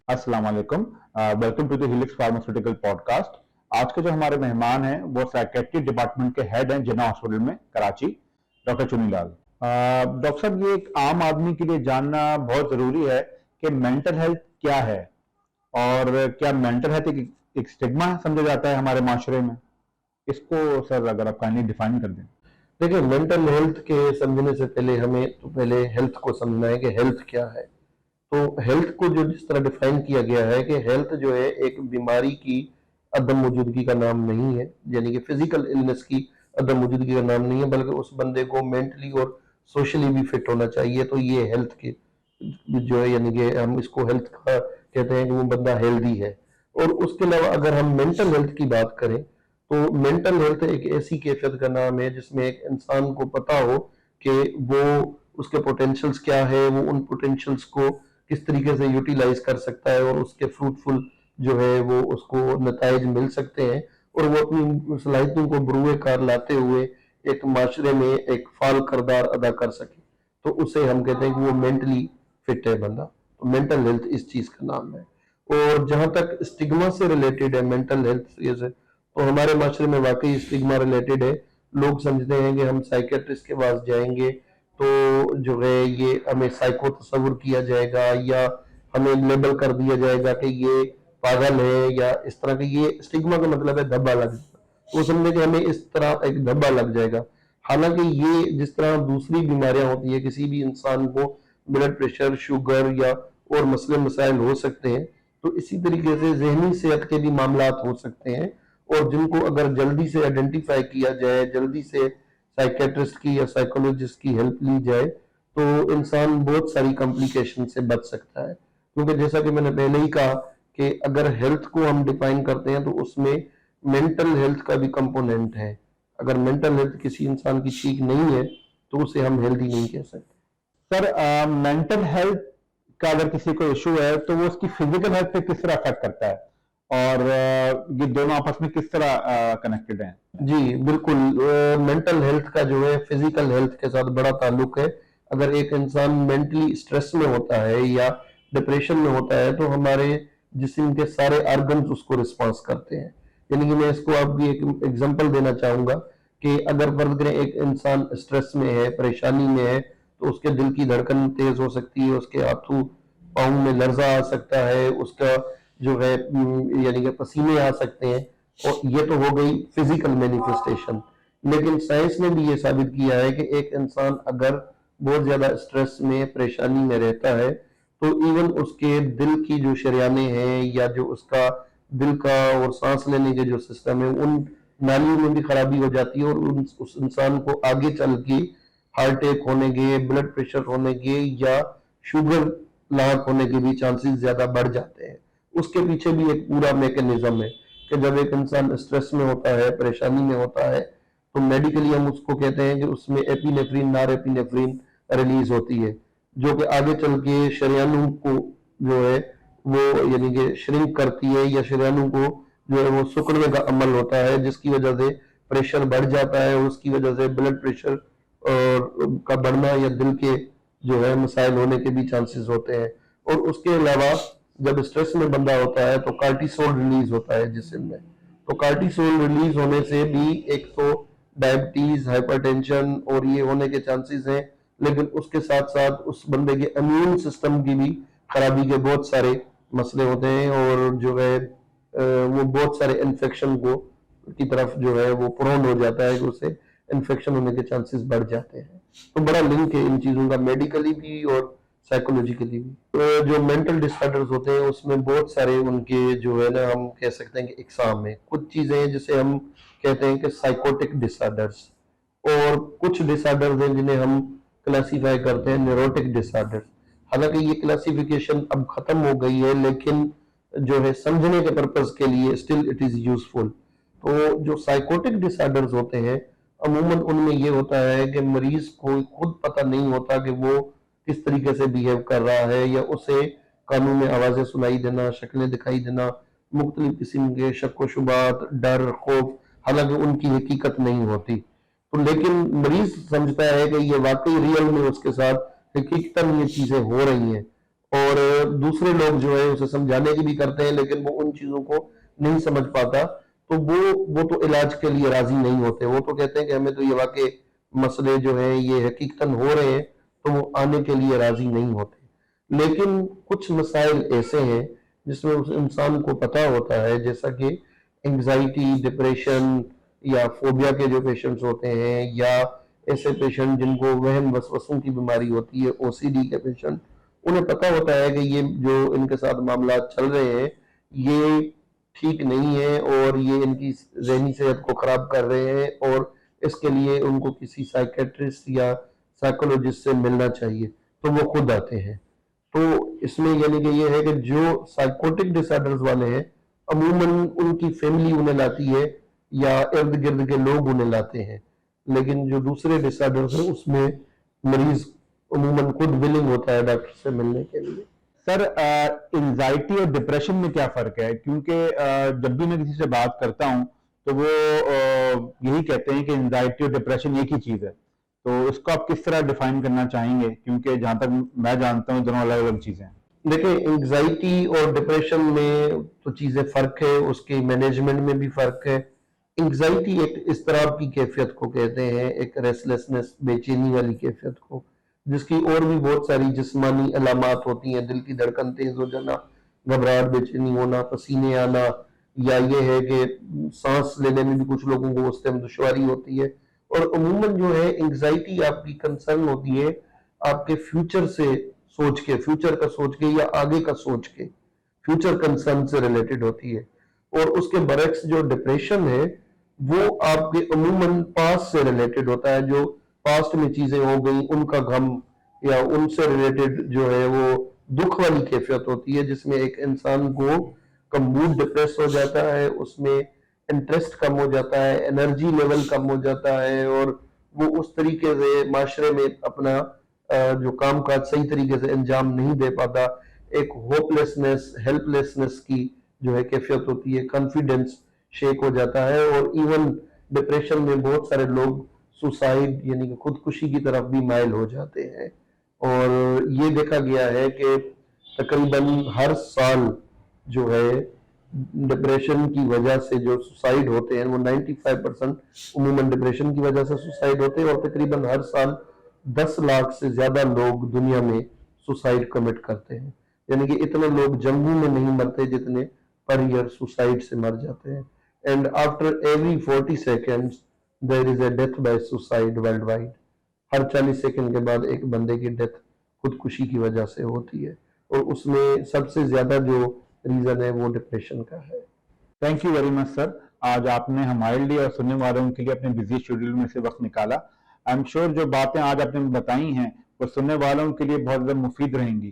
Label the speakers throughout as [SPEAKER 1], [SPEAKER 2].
[SPEAKER 1] अस्सलाम वालेकुम। Welcome to the Helix pharmaceutical podcast. आज के जो हमारे मेहमान हैं वो साइकेट्री डिपार्टमेंट के हेड हैं जिन्ना हॉस्पिटल में कराची, डॉक्टर चुनीलाल। डॉक्टर साहब, ये एक आम आदमी के लिए जानना बहुत ज़रूरी है कि मेंटल हेल्थ क्या है और क्या मेंटल हेल्थ एक स्टिग्मा समझा जाता है हमारे माशरे में। इसको सर अगर आप काइंडली डिफाइन कर दें।
[SPEAKER 2] देखिए, मेंटल हेल्थ के समझने से पहले हमें तो पहले हेल्थ को समझना है कि हेल्थ क्या है। तो हेल्थ को जो जिस तरह डिफाइन किया गया है कि हेल्थ जो है एक बीमारी की अदम मौजूदगी का नाम नहीं है, यानी कि फिजिकल इलनेस की अदम मौजूदगी का नाम नहीं है, बल्कि उस बंदे को मेंटली और सोशली भी फिट होना चाहिए। तो ये हेल्थ के जो है, यानी कि हम इसको हेल्थ का कहते हैं कि वो बंदा हेल्दी है। और उसके अलावा अगर हम मेंटल हेल्थ की बात करें तो मेंटल हेल्थ एक ऐसी कैफियत का नाम है जिसमें एक इंसान को पता हो कि वो उसके पोटेंशियल्स क्या है, वो उन पोटेंशियल्स को किस तरीके से यूटिलाइज कर सकता है और उसके फ्रूटफुल जो है वो उसको नताइज मिल सकते हैं, और वो अपनी सलाहियतों को बरूए कार लाते हुए एक माशरे में एक फाल करदार अदा कर सके। तो उसे हम कहते हैं कि वो मेंटली फिट है बंदा। तो मेंटल हेल्थ इस चीज का नाम है। और जहां तक स्टिग्मा से रिलेटेड है मेंटल हेल्थ से, तो हमारे माशरे में वाकई स्टिग्मा रिलेटेड है। लोग समझते हैं कि हम साइकेट्रिस्ट के पास जाएंगे तो जो है ये हमें साइको तस्वुर किया जाएगा या हमें लेबल कर दिया जाएगा कि ये पागल है या इस तरह के। ये स्टिग्मा का मतलब है धब्बा लग जाएगा। वो समझे कि हमें इस तरह एक धब्बा लग जाएगा। हालांकि ये जिस तरह दूसरी बीमारियां होती है, किसी भी इंसान को ब्लड प्रेशर, शुगर या और मसले मसाइल हो सकते हैं, तो इसी तरीके से जहनी सेहत के भी मामलात हो सकते हैं, और जिनको अगर जल्दी से आइडेंटिफाई किया जाए, जल्दी से साइकेट्रिस्ट की या साइकोलॉजिस्ट की हेल्प ली जाए, तो इंसान बहुत सारी कॉम्प्लिकेशन से बच सकता है। क्योंकि जैसा कि मैंने पहले ही कहा कि अगर हेल्थ को हम डिफाइन करते हैं तो उसमें मेंटल हेल्थ का भी कंपोनेंट है। अगर मेंटल हेल्थ किसी इंसान की ठीक नहीं है तो उसे हम हेल्दी नहीं कह सकते।
[SPEAKER 1] सर, मेंटल हेल्थ का अगर किसी को इशू है तो वो उसकी फिजिकल हेल्थ पे किस तरह अफेक्ट करता है और ये दोनों आपस में किस तरह कनेक्टेड हैं?
[SPEAKER 2] जी बिल्कुल। मेंटल हेल्थ का जो है फिजिकल हेल्थ के साथ बड़ा ताल्लुक है। अगर एक इंसान मेंटली स्ट्रेस में होता है या डिप्रेशन में होता है तो हमारे जिस्म के सारे ऑर्गन्स उसको रिस्पॉन्स करते हैं। यानी कि मैं इसको आप भी एक एग्जांपल देना चाहूंगा कि अगर फर्ज करें एक इंसान स्ट्रेस में है, परेशानी में है, तो उसके दिल की धड़कन तेज हो सकती है, उसके हाथों पाँव में लर्जा आ सकता है, उसका जो है यानी कि पसीने आ सकते हैं। और ये तो हो गई फिजिकल मैनिफेस्टेशन। लेकिन साइंस ने भी ये साबित किया है कि एक इंसान अगर बहुत ज्यादा स्ट्रेस में, परेशानी में रहता है, तो इवन उसके दिल की जो शरियाने हैं या जो उसका दिल का और सांस लेने के जो सिस्टम है, उन नालियों में भी खराबी हो जाती है, और उस इंसान को आगे चल के हार्ट अटैक होने के, ब्लड प्रेशर होने के या शुगर लाक होने के भी चांसेस ज्यादा बढ़ जाते हैं। उसके पीछे भी एक पूरा मैकेनिज्म है कि जब एक इंसान स्ट्रेस में होता है, परेशानी में होता है, तो मेडिकली हम उसको कहते हैं कि उसमें एपिनेफ्रिन, नॉर एपिनेफ्रिन रिलीज होती है, जो कि आगे चल के शरीयानों को जो है वो यानी कि श्रिंक करती है, या शरीयानों को जो है वो सुकड़ने का अमल होता है, जिसकी वजह से प्रेशर बढ़ जाता है, और उसकी वजह से ब्लड प्रेशर और का बढ़ना या दिल के जो है मसाइल होने के भी चांसेस होते हैं। और उसके अलावा जब स्ट्रेस में बंदा होता है तो कार्टिसोल रिलीज होता है जिस्म में। तो कार्टिसोल रिलीज होने से भी एक तो डायबिटीज, हाइपरटेंशन और ये होने के चांसेस हैं, लेकिन उसके साथ साथ उस बंदे के इम्यून सिस्टम की भी खराबी के बहुत सारे मसले होते हैं, और जो है वो बहुत सारे इन्फेक्शन को की तरफ जो है वो प्रोन हो जाता है, कि उसे इन्फेक्शन होने के चांसेस बढ़ जाते हैं। तो बड़ा लिंक है इन चीजों का, मेडिकली भी और साइकोलॉजिकली भी। तो जो मेंटल डिसऑर्डर्स होते हैं उसमें बहुत सारे उनके जो है ना, हम कह सकते हैं कि इकसाम है। कुछ चीजें हैं जिसे हम कहते हैं कि साइकोटिक डिसऑर्डर्स, और कुछ डिसऑर्डर्स हैं जिन्हें हम क्लासीफाई करते हैं न्यूरोटिक डिसऑर्डर्स। हालांकि ये क्लासिफिकेशन अब खत्म हो गई है, लेकिन जो है समझने के पर्पज के लिए स्टिल इट इज यूजफुल। तो जो साइकोटिक डिसऑर्डर्स होते हैं, अमूमन उनमें ये होता है कि मरीज को खुद पता नहीं होता कि वो किस तरीके से बिहेव कर रहा है, या उसे कानों में आवाजें सुनाई देना, शक्लें दिखाई देना, मुख्तलिफ किस्म के शक व शुबात, डर, खौफ, हालांकि उनकी हकीकत नहीं होती। तो लेकिन मरीज समझता है कि ये वाकई रियल में उसके साथ हकीकतन ये चीजें हो रही हैं, اور دوسرے لوگ جو ہے اسے سمجھانے کی بھی کرتے ہیں لیکن وہ ان چیزوں کو نہیں سمجھ پاتا، تو وہ تو علاج کے لیے راضی نہیں ہوتے، وہ تو کہتے ہیں کہ ہمیں تو یہ واقع مسئلے جو ہیں یہ حقیقتاً ہو رہے ہیں، تو وہ آنے کے لیے راضی نہیں ہوتے۔ لیکن کچھ مسائل ایسے ہیں جس میں اس انسان کو پتا ہوتا ہے، جیسا کہ انگزائٹی، ڈپریشن یا فوبیا کے جو پیشنٹس ہوتے ہیں، یا ایسے پیشنٹ جن کو وہم وسوسوں کی بیماری ہوتی ہے، او سی ڈی کے پیشنٹ، انہیں پتا ہوتا ہے کہ یہ جو ان کے ساتھ معاملات چل رہے ہیں یہ ٹھیک نہیں ہے اور یہ ان کی ذہنی صحت کو خراب کر رہے ہیں، اور اس کے لیے ان کو کسی سائیکیٹرسٹ یا سائیکولوجسٹ سے ملنا چاہیے، تو وہ خود آتے ہیں۔ تو اس میں یعنی کہ یہ ہے کہ جو سائیکوٹک ڈس آرڈرز والے ہیں عموماً ان کی فیملی انہیں لاتی ہے یا ارد گرد کے لوگ انہیں لاتے ہیں، لیکن جو دوسرے ڈس آرڈرز ہیں اس میں مریض عموماً خود ولنگ ہوتا ہے ڈاکٹر سے ملنے کے لیے۔
[SPEAKER 1] سر انزائٹی اور ڈپریشن میں کیا فرق ہے؟ کیونکہ جب بھی میں کسی سے بات کرتا ہوں تو وہ یہی کہتے ہیں کہ انزائٹی اور ڈپریشن ایک ہی چیز ہے، تو اس کو آپ کس طرح ڈیفائن کرنا چاہیں گے؟ کیونکہ جہاں تک میں جانتا ہوں دونوں الگ الگ چیزیں ہیں۔
[SPEAKER 2] دیکھیں انگزائٹی اور ڈپریشن میں تو چیزیں فرق ہے، اس کے مینجمنٹ میں بھی فرق ہے۔ انگزائٹی ایک اضطراب کی کیفیت کو کہتے ہیں، ایک ریسلیسنس، بے چینی والی کیفیت کو، جس کی اور بھی بہت ساری جسمانی علامات ہوتی ہیں، دل کی دھڑکن تیز ہو جانا، گھبراہٹ، بے چینی ہونا، پسینے آنا، یا یہ ہے کہ سانس لینے میں بھی کچھ لوگوں کو اس ٹائم دشواری ہوتی ہے۔ اور عموماً جو ہے انگزائٹی آپ کی کنسرن ہوتی ہے آپ کے فیوچر سے سوچ کے، فیوچر کا سوچ کے یا آگے کا سوچ کے، فیوچر کنسرن سے ریلیٹڈ ہوتی ہے۔ اور اس کے برعکس جو ڈپریشن ہے وہ آپ کے عموماً پاسٹ سے ریلیٹڈ ہوتا ہے، جو پاسٹ میں چیزیں ہو گئیں ان کا غم یا ان سے ریلیٹڈ جو ہے وہ دکھ والی کیفیت ہوتی ہے، جس میں ایک انسان کو موڈ ڈپریس ہو جاتا ہے، اس میں انٹرسٹ کم ہو جاتا ہے، انرجی لیول کم ہو جاتا ہے، اور وہ اس طریقے سے معاشرے میں اپنا جو کام کاج صحیح طریقے سے انجام نہیں دے پاتا، ایک ہوپ لیسنس، ہیلپ لیسنس کی جو ہے کیفیت ہوتی ہے، کانفیڈنس شیک ہو جاتا ہے، اور ایون ڈپریشن میں بہت سارے لوگ سوسائڈ یعنی کہ خودکشی کی طرف بھی مائل ہو جاتے ہیں۔ اور یہ دیکھا گیا ہے کہ تقریباً ہر سال جو ہے ڈپریشن کی وجہ سے جو سوسائڈ ہوتے ہیں وہ 95% عموماً ڈپریشن کی وجہ سے سوسائڈ ہوتے ہیں، اور تقریباً ہر سال 10 لاکھ سے زیادہ لوگ دنیا میں سوسائڈ کمٹ کرتے ہیں، یعنی کہ اتنے لوگ جنگوں میں نہیں مرتے جتنے پر ایئر سوسائڈ سے مر جاتے ہیں۔ And after every 40 seconds there is a death by suicide worldwide۔ Hare 40 second کے بعد ایک بندے کی ڈیتھ خودکشی کی وجہ سے ہوتی ہے، اور اس میں سب سے زیادہ جو ریزن ہے وہ ڈپریشن کا ہے۔
[SPEAKER 1] تھینک یو ویری مچ سر، آج آپ نے ہمارے لیے اور سننے والوں کے لیے اپنے بزی شیڈول میں سے وقت نکالا۔ آئی ایم شیور جو باتیں آج آپ نے بتائی ہیں وہ سننے والوں کے لیے بہت زیادہ مفید رہیں گی۔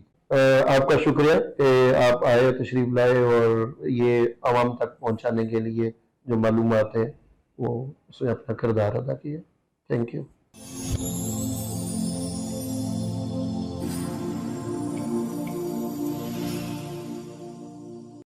[SPEAKER 2] آپ کا شکریہ کہ آپ آئے، تشریف لائے، اور یہ عوام تک پہنچانے کے لیے جو معلومات ہیں وہ اس میں اپنا کردار ادا کیا۔ Thank you.